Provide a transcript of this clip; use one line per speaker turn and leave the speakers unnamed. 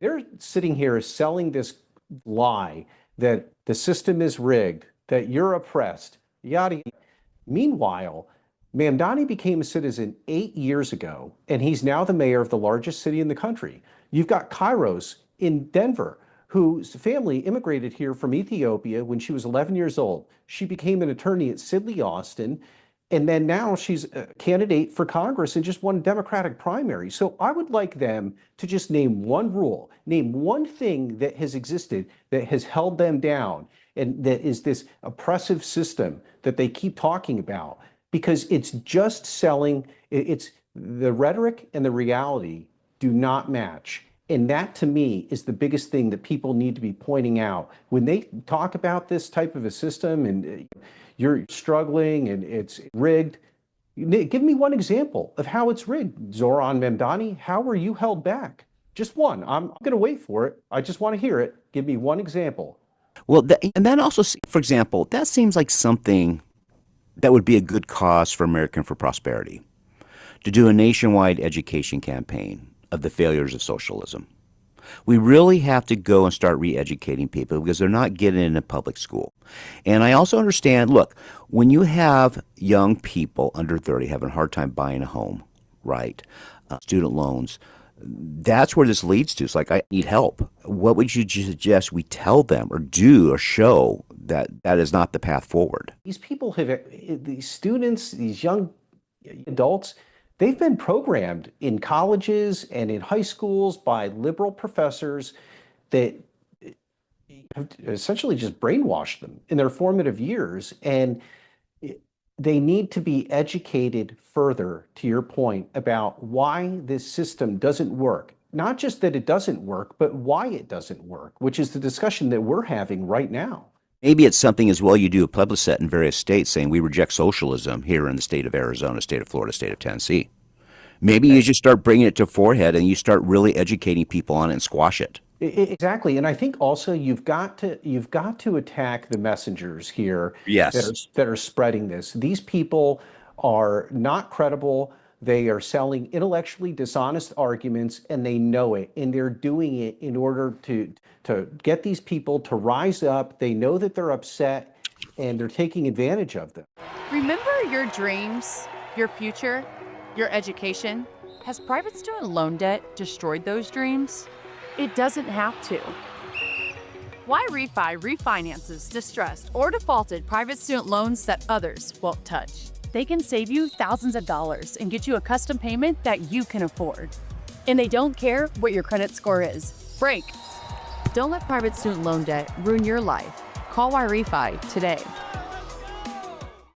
They're sitting here selling this lie that the system is rigged, that you're oppressed, yada, yada. Meanwhile, Mamdani became a citizen 8 years ago, and he's now the mayor of the largest city in the country. You've got Kairos in Denver, whose family immigrated here from Ethiopia when she was 11 years old. She became an attorney at Sidley Austin, and then now she's a candidate for Congress and just won a Democratic primary. So I would like them to just name one rule, name one thing that has existed that has held them down, and that is this oppressive system that they keep talking about, because it's just selling. It's the rhetoric and the reality do not match. And that to me is the biggest thing that people need to be pointing out when they talk about this type of a system and you're struggling and it's rigged. Give me one example of how it's rigged. Zoran Memdani, how were you held back? Just one. I'm going to wait for it. I just want to hear it. Give me one example.
Well, and that also, for example, that seems like something that would be a good cause for American for Prosperity, to do a nationwide education campaign of the failures of socialism. We really have to go and start re-educating people because they're not getting into public school. And I also understand, look, when you have young people under 30 having a hard time buying a home, right, student loans, that's where this leads to. It's like, I need help. What would you suggest we tell them or do or show that that is not the path forward?
These people have, these students, these young adults, they've been programmed in colleges and in high schools by liberal professors that have essentially just brainwashed them in their formative years. And they need to be educated further, to your point, about why this system doesn't work. Not just that it doesn't work, but why it doesn't work, which is the discussion that we're having right now.
Maybe it's something as well you do a plebiscite in various states saying we reject socialism here in the state of Arizona, state of Florida, state of Tennessee. Maybe you just start bringing it to forehead and you start really educating people on it and squash it.
Exactly. And I think also you've got to attack the messengers here.
Yes.
That are spreading this. These people are not credible. They are selling intellectually dishonest arguments, and they know it, and they're doing it in order to get these people to rise up. They know that they're upset, and they're taking advantage of them.
Remember your dreams, your future, your education? Has private student loan debt destroyed those dreams? It doesn't have to. Why Refi refinances distressed or defaulted private student loans that others won't touch. They can save you thousands of dollars and get you a custom payment that you can afford. And they don't care what your credit score is. Break. Don't let private student loan debt ruin your life. Call Why Refi today.